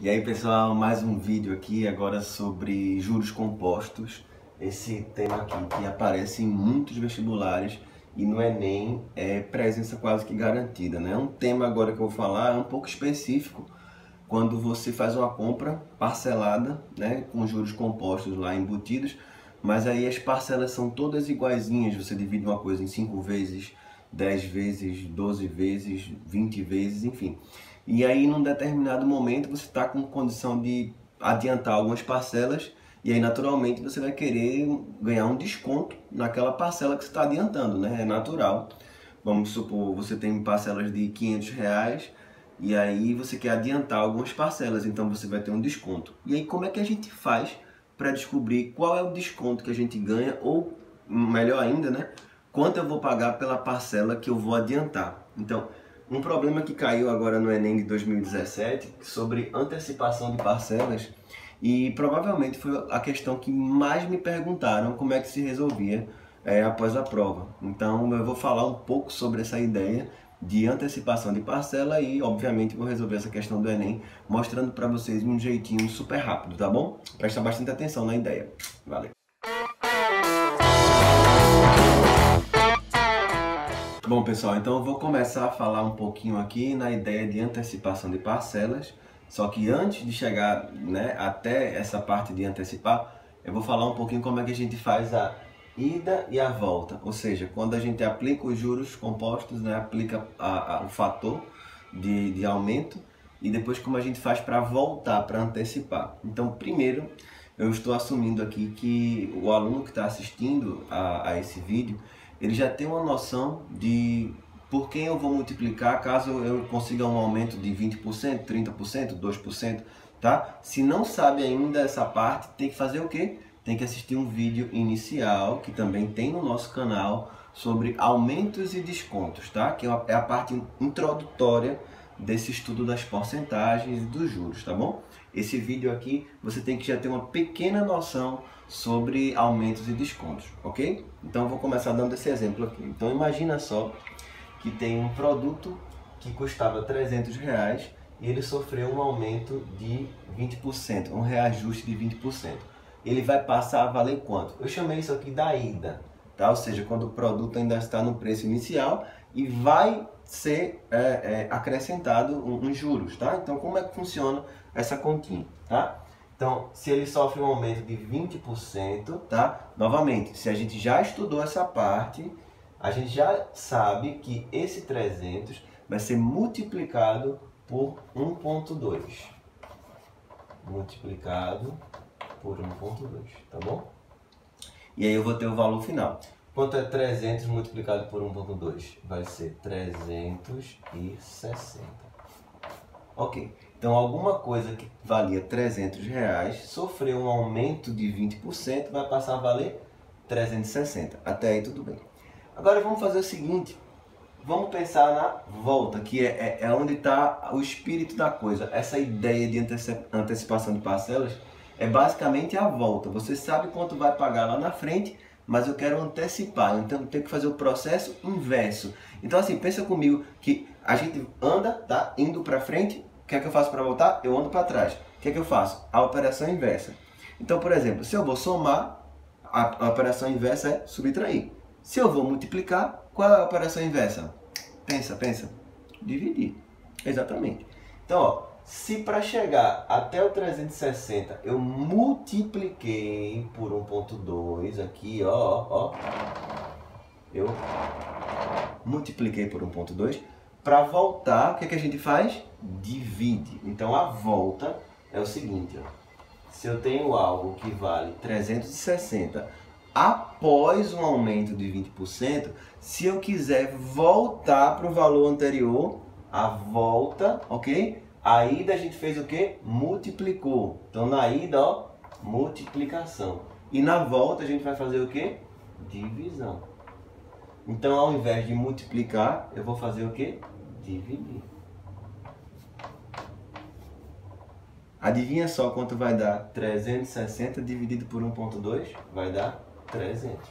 E aí pessoal, mais um vídeo aqui agora sobre juros compostos. Esse tema aqui que aparece em muitos vestibulares e no Enem é presença quase que garantida, né? Um tema agora que eu vou falar é um pouco específico quando você faz uma compra parcelada, né, com juros compostos lá embutidos, mas aí as parcelas são todas iguaizinhas, você divide uma coisa em 5 vezes, 10 vezes, 12 vezes, 20 vezes, enfim. E aí, num determinado momento, você está com condição de adiantar algumas parcelas e aí, naturalmente, você vai querer ganhar um desconto naquela parcela que você está adiantando, né? É natural. Vamos supor, você tem parcelas de R$ 500 e aí você quer adiantar algumas parcelas, então você vai ter um desconto. E aí, como é que a gente faz para descobrir qual é o desconto que a gente ganha ou, melhor ainda, né? Quanto eu vou pagar pela parcela que eu vou adiantar. Então, um problema que caiu agora no Enem de 2017 sobre antecipação de parcelas e provavelmente foi a questão que mais me perguntaram como é que se resolvia após a prova. Então eu vou falar um pouco sobre essa ideia de antecipação de parcela e obviamente vou resolver essa questão do Enem mostrando para vocês um jeitinho super rápido, tá bom? Presta bastante atenção na ideia. Valeu! Bom pessoal, então eu vou começar a falar um pouquinho aqui na ideia de antecipação de parcelas, só que antes de chegar, né, até essa parte de antecipar, eu vou falar um pouquinho como é que a gente faz a ida e a volta, ou seja, quando a gente aplica os juros compostos, né, aplica o fator de aumento e depois como a gente faz para voltar, para antecipar. Então primeiro eu estou assumindo aqui que o aluno que está assistindo a esse vídeo ele já tem uma noção de por quem eu vou multiplicar caso eu consiga um aumento de 20%, 30%, 2%, tá? Se não sabe ainda essa parte, tem que fazer o quê? Tem que assistir um vídeo inicial, que também tem no nosso canal, sobre aumentos e descontos, tá? Que é a parte introdutória desse estudo das porcentagens e dos juros, tá bom? Esse vídeo aqui você tem que já ter uma pequena noção sobre aumentos e descontos, ok? Então eu vou começar dando esse exemplo aqui. Então imagina só que tem um produto que custava R$ 300 e ele sofreu um aumento de 20%, um reajuste de 20%. Ele vai passar a valer quanto? Eu chamei isso aqui da ida, tá? Ou seja, quando o produto ainda está no preço inicial e vai ser acrescentado uns juros, tá? Então como é que funciona essa continha, tá? Então, se ele sofre um aumento de 20%, tá? Novamente, se a gente já estudou essa parte, a gente já sabe que esse 300 vai ser multiplicado por 1,2. Multiplicado por 1,2, tá bom? E aí eu vou ter o valor final. Quanto é 300 multiplicado por 1,2? Vai ser 360. Ok. Então, alguma coisa que valia R$ 300 sofreu um aumento de 20%, vai passar a valer 360. Até aí tudo bem. Agora vamos fazer o seguinte, vamos pensar na volta, que é onde está o espírito da coisa. Essa ideia de antecipação de parcelas é basicamente a volta. Você sabe quanto vai pagar lá na frente, mas eu quero antecipar, então eu tenho que fazer o processo inverso. Então assim, pensa comigo que a gente anda, tá, indo para frente. O que é que eu faço para voltar? Eu ando para trás. O que é que eu faço? A operação inversa. Então, por exemplo, se eu vou somar, a operação inversa é subtrair. Se eu vou multiplicar, qual é a operação inversa? Pensa, pensa. Dividir. Exatamente. Então, ó, se para chegar até o 360 eu multipliquei por 1,2 aqui, ó. Eu multipliquei por 1,2. Para voltar, o que é que a gente faz? Divide. Então a volta é o seguinte, ó. Se eu tenho algo que vale 360 após um aumento de 20%, se eu quiser voltar para o valor anterior, a volta, ok? A ida a gente fez o quê? Multiplicou. Então na ida, ó, multiplicação. E na volta a gente vai fazer o quê? Divisão. Então ao invés de multiplicar, eu vou fazer o quê? Dividir. Adivinha só quanto vai dar 360 dividido por 1,2? Vai dar 300.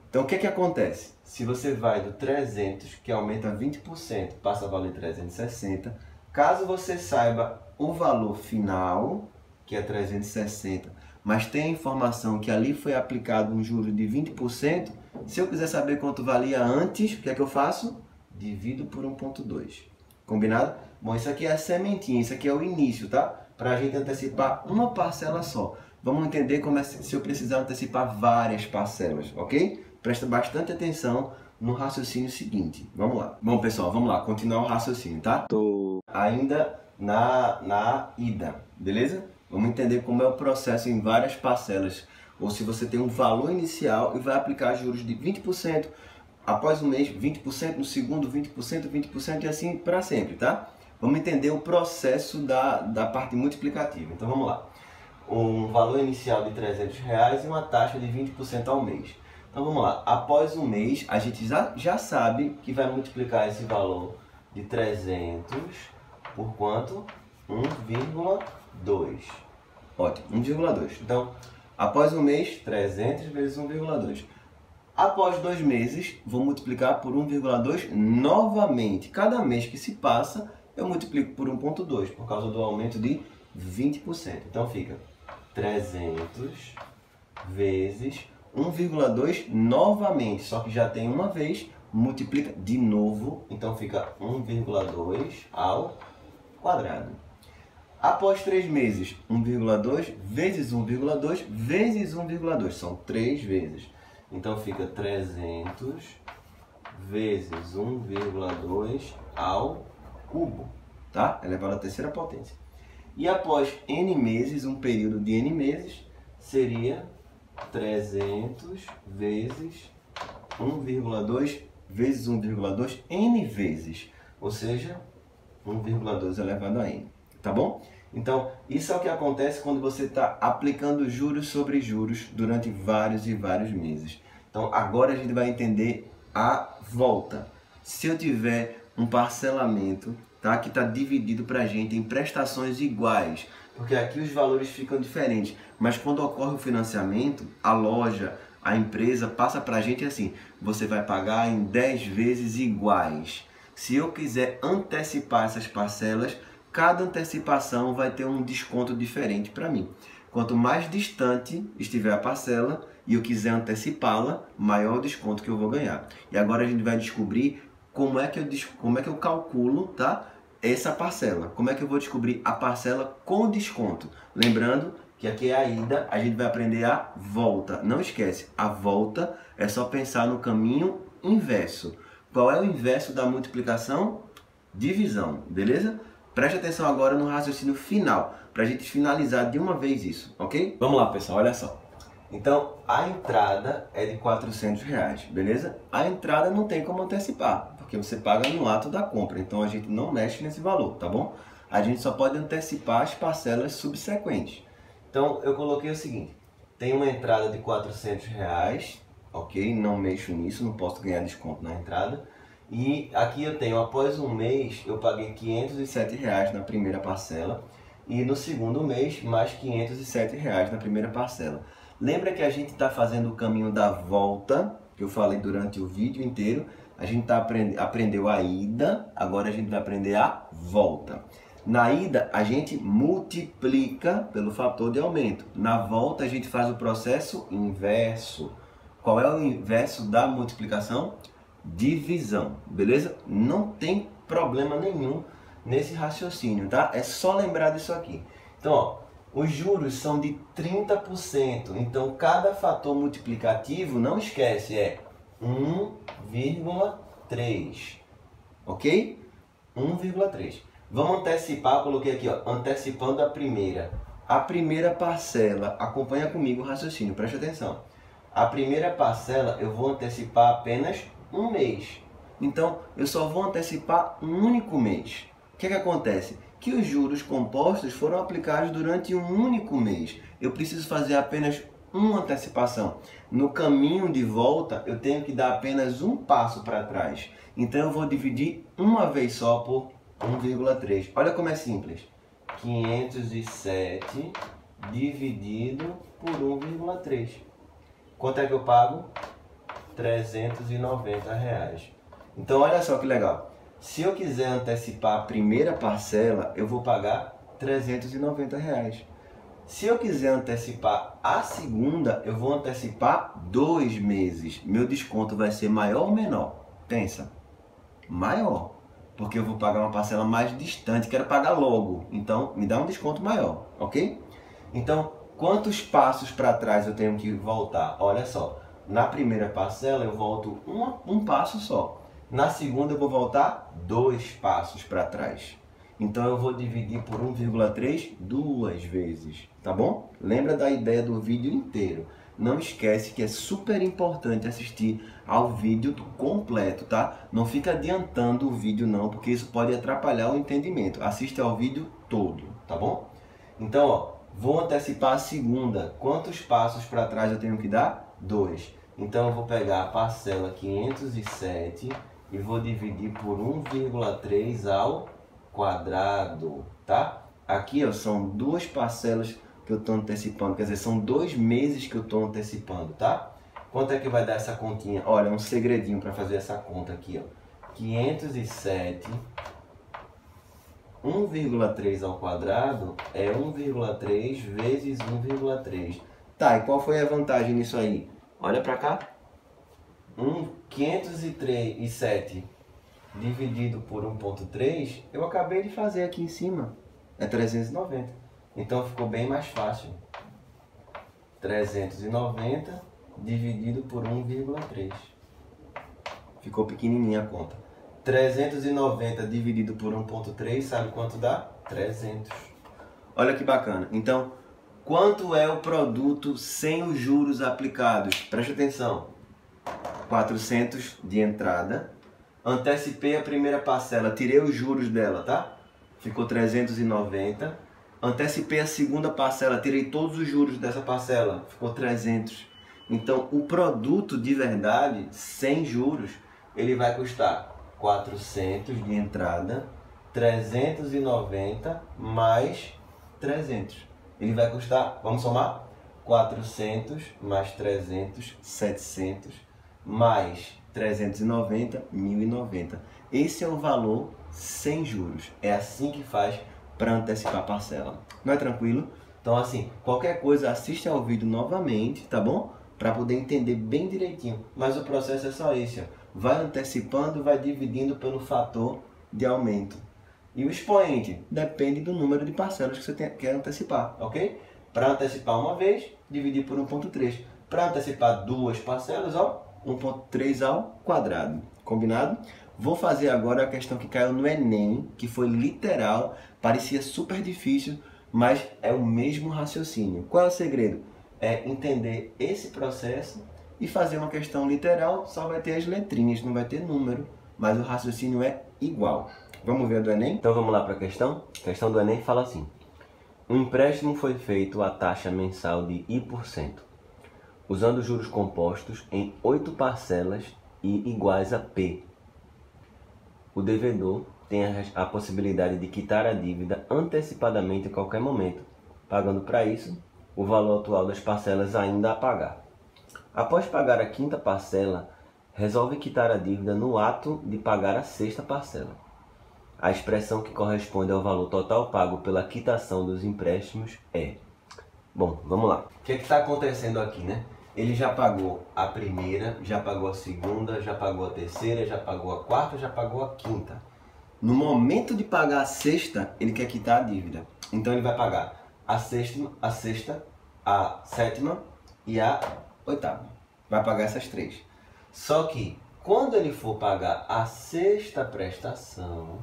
Então o que que acontece? Se você vai do 300, que aumenta 20%, passa a valer 360, Caso você saiba o valor final, que é 360, mas tem a informação que ali foi aplicado um juro de 20%, se eu quiser saber quanto valia antes, o que é que eu faço? Divido por 1,2. Combinado? Bom, isso aqui é a sementinha, isso aqui é o início, tá? Para a gente antecipar uma parcela só. Vamos entender como é se eu precisar antecipar várias parcelas, ok? Presta bastante atenção no raciocínio seguinte. Vamos lá. Bom, pessoal, vamos lá. Continuar o raciocínio, tá? Tô ainda na ida, beleza? Vamos entender como é o processo em várias parcelas. Ou se você tem um valor inicial e vai aplicar juros de 20%, após um mês 20%, no segundo 20%, 20% e assim para sempre, tá? Vamos entender o processo da parte multiplicativa. Então vamos lá. Um valor inicial de R$300 e uma taxa de 20% ao mês. Então vamos lá. Após um mês, a gente já sabe que vai multiplicar esse valor de 300 por quanto? 1,2. Ótimo, 1,2. Então, após um mês, 300 vezes 1,2. Após 2 meses, vou multiplicar por 1,2 novamente. Cada mês que se passa, eu multiplico por 1,2, por causa do aumento de 20%. Então fica 300 vezes 1,2 novamente, só que já tem uma vez, multiplica de novo, então fica 1,2 ao quadrado. Após 3 meses, 1,2 vezes 1,2 vezes 1,2, são 3 vezes. Então fica 300 vezes 1,2 ao cubo, tá? Elevado à terceira potência. E após n meses, um período de n meses, seria 300 vezes 1,2 vezes 1,2 n vezes, ou seja, 1,2 elevado a n, tá bom? Então, isso é o que acontece quando você está aplicando juros sobre juros durante vários e vários meses. Então, agora a gente vai entender a volta. Se eu tiver um parcelamento, tá, que está dividido para a gente em prestações iguais, porque aqui os valores ficam diferentes, mas quando ocorre o financiamento, a loja, a empresa passa para a gente assim, você vai pagar em 10 vezes iguais. Se eu quiser antecipar essas parcelas, cada antecipação vai ter um desconto diferente para mim. Quanto mais distante estiver a parcela e eu quiser antecipá-la, maior o desconto que eu vou ganhar. E agora a gente vai descobrir como é que eu calculo, tá, essa parcela. Como é que eu vou descobrir a parcela com desconto? Lembrando que aqui é a ida, a gente vai aprender a volta. Não esquece, a volta é só pensar no caminho inverso. Qual é o inverso da multiplicação? Divisão, beleza? Preste atenção agora no raciocínio final, para a gente finalizar de uma vez isso, ok? Vamos lá, pessoal, olha só. Então, a entrada é de R$400, beleza? A entrada não tem como antecipar, porque você paga no ato da compra, então a gente não mexe nesse valor, tá bom? A gente só pode antecipar as parcelas subsequentes. Então, eu coloquei o seguinte, tem uma entrada de R$400, ok? Não mexo nisso, não posso ganhar desconto na entrada. E aqui eu tenho, após um mês, eu paguei R$507 na primeira parcela. E no segundo mês, mais R$507 na primeira parcela. Lembra que a gente está fazendo o caminho da volta, que eu falei durante o vídeo inteiro. A gente aprendeu a ida, agora a gente vai aprender a volta. Na ida, a gente multiplica pelo fator de aumento. Na volta, a gente faz o processo inverso. Qual é o inverso da multiplicação? Divisão, beleza? Não tem problema nenhum nesse raciocínio, tá? É só lembrar disso aqui. Então, ó, os juros são de 30%. Então, cada fator multiplicativo, não esquece, é 1,3. Ok? 1,3. Vamos antecipar, coloquei aqui, ó, antecipando a primeira. A primeira parcela, acompanha comigo o raciocínio, preste atenção. A primeira parcela eu vou antecipar apenas um mês. Então, eu só vou antecipar um único mês. O que acontece? Que os juros compostos foram aplicados durante um único mês. Eu preciso fazer apenas uma antecipação. No caminho de volta, eu tenho que dar apenas um passo para trás. Então, eu vou dividir uma vez só por 1,3. Olha como é simples. 507 dividido por 1,3. Quanto é que eu pago? R$390. Então, olha só que legal. Se eu quiser antecipar a primeira parcela, eu vou pagar R$390. Se eu quiser antecipar a segunda, eu vou antecipar 2 meses. Meu desconto vai ser maior ou menor? Pensa, maior, porque eu vou pagar uma parcela mais distante, quero pagar logo. Então, me dá um desconto maior, ok? Então, quantos passos para trás eu tenho que voltar? Olha só, na primeira parcela eu volto um passo só. Na segunda eu vou voltar 2 passos para trás. Então eu vou dividir por 1,3 2 vezes, tá bom? Lembra da ideia do vídeo inteiro. Não esquece que é super importante assistir ao vídeo completo, tá? Não fica adiantando o vídeo não, porque isso pode atrapalhar o entendimento. Assiste ao vídeo todo, tá bom? Então, ó, vou antecipar a segunda. Quantos passos para trás eu tenho que dar? 2. Então eu vou pegar a parcela 507 e vou dividir por 1,3 ao quadrado, tá? Aqui, ó, são 2 parcelas que eu estou antecipando, quer dizer, são 2 meses que eu estou antecipando, tá? Quanto é que vai dar essa continha? Olha, um segredinho para fazer essa conta aqui, ó. 507, 1,3 ao quadrado é 1,3 vezes 1,3. Tá, e qual foi a vantagem nisso aí? Olha para cá. 507 dividido por 1,3, eu acabei de fazer aqui em cima. É 390. Então ficou bem mais fácil. 390 dividido por 1,3. Ficou pequenininha a conta. 390 dividido por 1,3, sabe quanto dá? 300. Olha que bacana. Então, quanto é o produto sem os juros aplicados? Preste atenção. 400 de entrada. Antecipei a primeira parcela, tirei os juros dela, tá? Ficou 390. Antecipei a segunda parcela, tirei todos os juros dessa parcela, ficou 300. Então, o produto de verdade, sem juros, ele vai custar 400 de entrada, 390 mais 300. Ele vai custar, vamos somar? 400 mais 300, 700, mais 390, 1090. Esse é o valor sem juros. É assim que faz para antecipar a parcela. Não é tranquilo? Então, assim, qualquer coisa, assiste ao vídeo novamente, tá bom? Para poder entender bem direitinho. Mas o processo é só esse, ó. Vai antecipando, vai dividindo pelo fator de aumento. E o expoente depende do número de parcelas que você quer antecipar, ok? Para antecipar uma vez, dividir por 1,3. Para antecipar 2 parcelas, ó, 1,3 ao quadrado. Combinado? Vou fazer agora a questão que caiu no Enem, que foi literal, parecia super difícil, mas é o mesmo raciocínio. Qual é o segredo? É entender esse processo e fazer uma questão literal, só vai ter as letrinhas, não vai ter número, mas o raciocínio é igual. Vamos ver a do Enem? Então vamos lá para a questão. A questão do Enem fala assim: um empréstimo foi feito à taxa mensal de I%, usando juros compostos em 8 parcelas I iguais a P. O devedor tem a possibilidade de quitar a dívida antecipadamente em qualquer momento, pagando para isso o valor atual das parcelas ainda a pagar. Após pagar a 5ª parcela, resolve quitar a dívida no ato de pagar a 6ª parcela. A expressão que corresponde ao valor total pago pela quitação dos empréstimos é... Bom, vamos lá. O que está acontecendo aqui, né? Ele já pagou a primeira, já pagou a segunda, já pagou a terceira, já pagou a quarta, já pagou a 5ª. No momento de pagar a 6ª, ele quer quitar a dívida. Então ele vai pagar a 6ª, a 7ª e a 8ª. Vai pagar essas 3. Só que quando ele for pagar a 6ª prestação,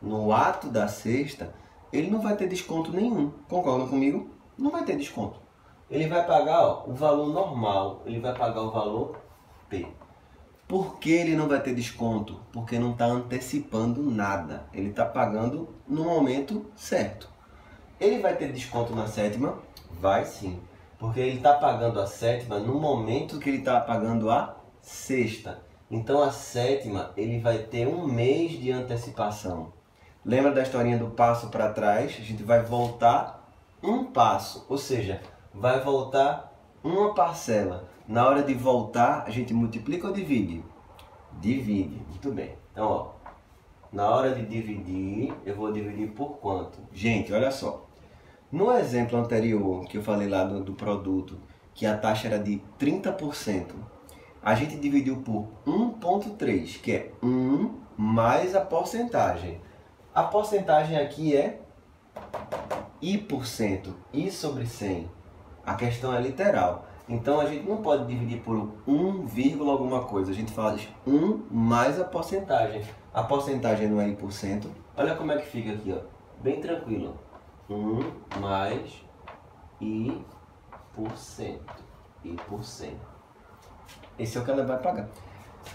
no ato da 6ª, ele não vai ter desconto nenhum. Concordam comigo? Não vai ter desconto. Ele vai pagar, ó, o valor normal, ele vai pagar o valor P. Por que ele não vai ter desconto? Porque não está antecipando nada. Ele está pagando no momento certo. Ele vai ter desconto na 7ª? Vai sim. Porque ele está pagando a 7ª no momento que ele está pagando a 6ª. Então a 7ª ele vai ter 1 mês de antecipação. Lembra da historinha do passo para trás? A gente vai voltar um passo, ou seja, vai voltar uma parcela. Na hora de voltar, a gente multiplica ou divide? Divide. Muito bem. Então, ó, Na hora de dividir, eu vou dividir por quanto? Gente, olha só. No exemplo anterior, que eu falei lá do produto, que a taxa era de 30%, a gente dividiu por 1,3, que é 1 mais a porcentagem. A porcentagem aqui é I%, I sobre 100. A questão é literal. Então a gente não pode dividir por 1, alguma coisa. A gente faz 1 mais a porcentagem. A porcentagem não é I%. Olha como é que fica aqui, ó. Bem tranquilo. 1 mais I%. I%. Esse é o que ela vai pagar.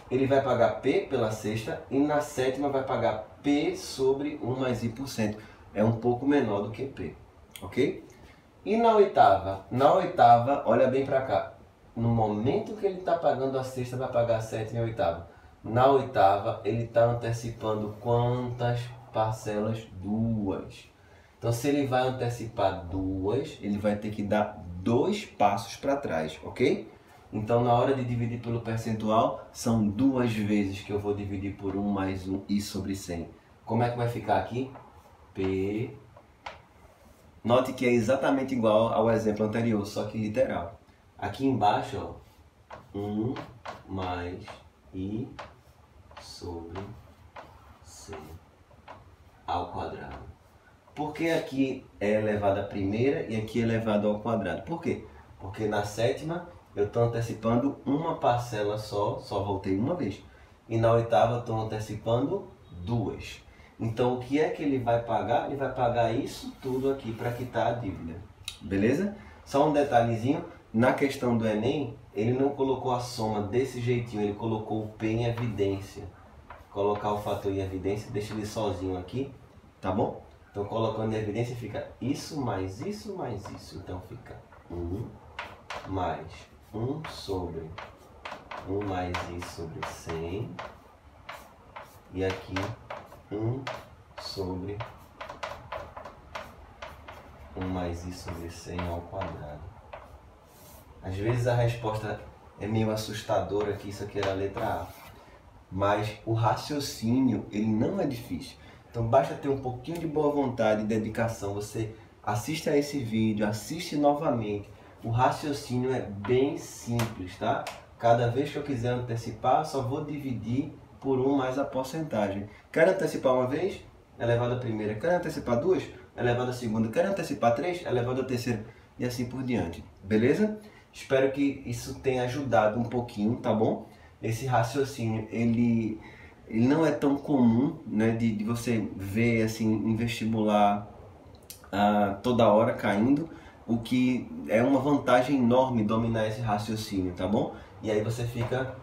Ele vai pagar P pela sexta e na sétima vai pagar P sobre 1 mais I%. É um pouco menor do que P, ok? E na oitava? Na oitava, olha bem para cá. No momento que ele está pagando a sexta, vai pagar a sétima e a oitava. Na oitava, ele está antecipando quantas parcelas? 2. Então, se ele vai antecipar 2, ele vai ter que dar 2 passos para trás, ok? Então, na hora de dividir pelo percentual, são 2 vezes que eu vou dividir por 1 mais 1 I sobre 100. Como é que vai ficar aqui? P. Note que é exatamente igual ao exemplo anterior, só que literal. Aqui embaixo, ó, 1 mais I sobre 100 ao quadrado. Por que aqui é elevado à primeira e aqui é elevado ao quadrado? Por quê? Porque na sétima eu estou antecipando uma parcela só voltei uma vez. E na oitava eu estou antecipando 2. Então o que é que ele vai pagar? Ele vai pagar isso tudo aqui para quitar a dívida. Beleza? Só um detalhezinho, na questão do Enem, ele não colocou a soma desse jeitinho, ele colocou o P em evidência. Colocar o fator em evidência, deixa ele sozinho aqui, tá bom? Então colocando em evidência fica isso mais isso mais isso. Então fica 1 mais 1 sobre 1 mais I sobre 100. E aqui 1 sobre 1 mais I sobre 100 ao quadrado. Às vezes a resposta é meio assustadora, que isso aqui era a letra A. Mas o raciocínio, ele não é difícil. Então basta ter um pouquinho de boa vontade e dedicação. Você assiste a esse vídeo, assiste novamente. O raciocínio é bem simples, tá? Cada vez que eu quiser antecipar, só vou dividir por 1 mais a porcentagem. Quero antecipar uma vez? Elevado à primeira. Quero antecipar 2? Elevado à segunda. Quero antecipar 3? Elevado à terceira. E assim por diante. Beleza? Espero que isso tenha ajudado um pouquinho, tá bom? Esse raciocínio, ele não é tão comum, né, de você ver assim em vestibular toda hora caindo, o que é uma vantagem enorme dominar esse raciocínio, tá bom? E aí você fica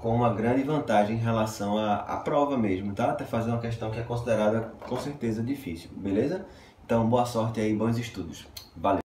com uma grande vantagem em relação à prova mesmo, tá? Até fazer uma questão que é considerada com certeza difícil, beleza? Então boa sorte aí, bons estudos. Valeu!